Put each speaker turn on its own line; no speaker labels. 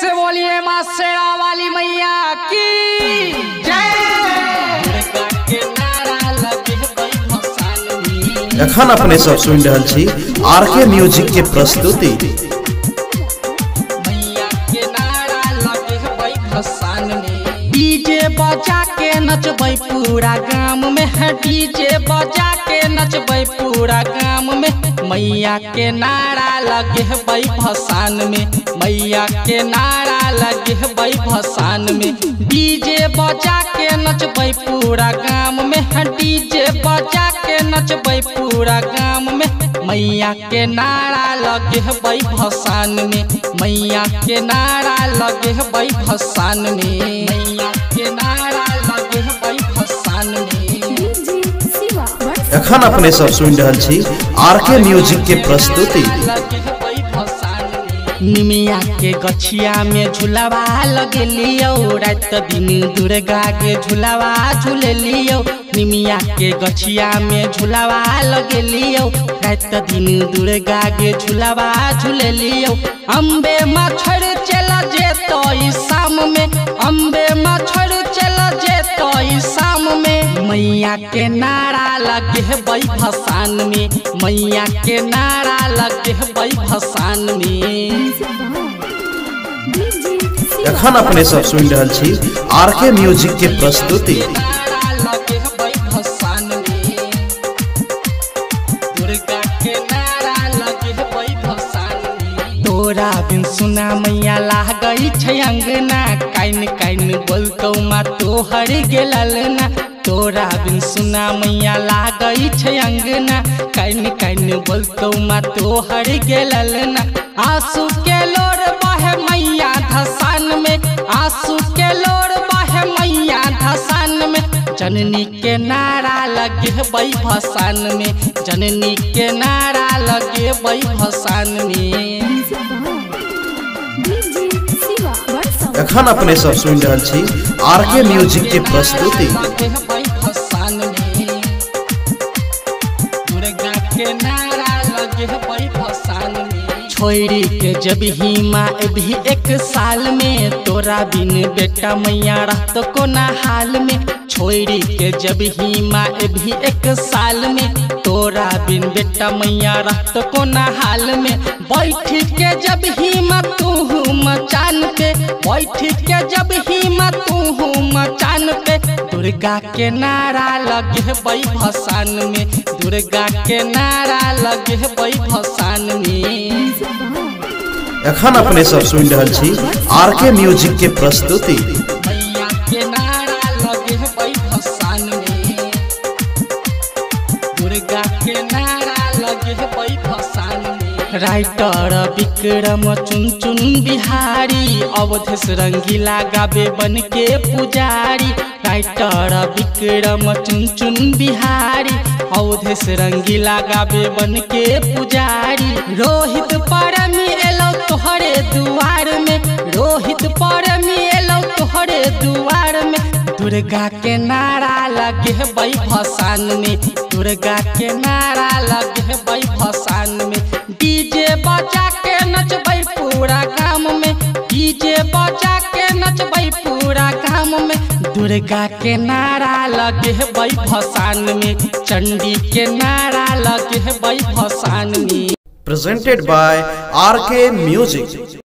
से बोलिए माँ शेरा वाली मैया की जय।
एखन अपने सब सुन रहल छी आरके म्यूजिक के प्रस्तुति।
डीजे बजा के नचबै पूरा गांव में है, डीजे बजा के नचबै पूरा गांव में। मैया के नारा लगे है भसान में, मैया के नारा लगे है भसान में। डीजे बजा के नचबै पूरा गांव में है, डीजे बजा के नचबै पूरा गांव में। मैया के नारा लगे है भसान में, मैया के नारा लगे है भसान में, मैया के नारा लगे है भसान में।
एखन अपने सब सुन रहल छी आरके म्यूजिक के प्रस्तुति।
निमिया के गछिया में झुलावा लगेलियो, रात दिन दुर्गा के झुलावा झूलेलियो। निमिया के गछिया में झुलावा लगेलियो, रात दिन दुर्गा के झुलावा झूलेलियो। अम्बे मछड़ चला जेतो शाम में, अम्बे मछड़ चला जेतो शाम में। मैया के नारा लगे है भसान में, मैया के नारा लगे है भसान में।
एखन अपने सब सुन रहल छी आरके म्यूजिक के प्रस्तुति।
तोरा बिन सुना मैया लागई छै अंगना, काइन काइन बोलतौ माँ तोहर गेलल ना। तोरा बिन सुना मैया लागई छै अंगना, काइन काइन बोलतौ माँ तोहर गेलल ना। आंसू के लोर बहे मैया धसान में, आंसू के लोर बहे मैया धसान में। जननी के नारा लगे भसान में, जननी के नारा लगे भसान में।
एखन अपने सब सुन रहल छी आरके म्यूजिक के प्रस्तुति।
छोड़ी के जब ही माँ भी एक साल में, तोरा बिन बेटा मैया रहतो कोना हाल में। छोड़ी के जब ही माँ भी एक साल में, तोरा बिन बेटा मैया रहतो कोना हाल में। बैठ के जब ही माँ तू मचान पे, बैठ के जब ही माँ तू मचान पे। दुर्गा के नारा लगे भसान में, दुर्गा के नारा लगे भसान में।
एखन अपने सब सुन रहल छी आरके म्यूजिक के प्रस्तुति।
मैया के नारा लगे भसान में, दुर्गा के नारा लगे भसान में। राइटर विक्रम चुन चुन बिहारी, अवधेश रंगीला गावे बन के पुजारी। राइटर विक्रम चुन चुन बिहारी, अवधेश रंगीला गावे बन के पुजारी। रोहित परमी एलो तोहरे दुआर में, रोहित परमी एलो तोहरे दुआर में। दुर्गा के नारा लगे भसान में, दुर्गा के नारा लगे भसान में। डीजे बजा के नचबै पूरा गांव में, डीजे बजा के नचबै पूरा गांव में। दुर्गा के नारा लगे भसान में, चंडी के नारा लगे भसान में।
Presented by RK Music।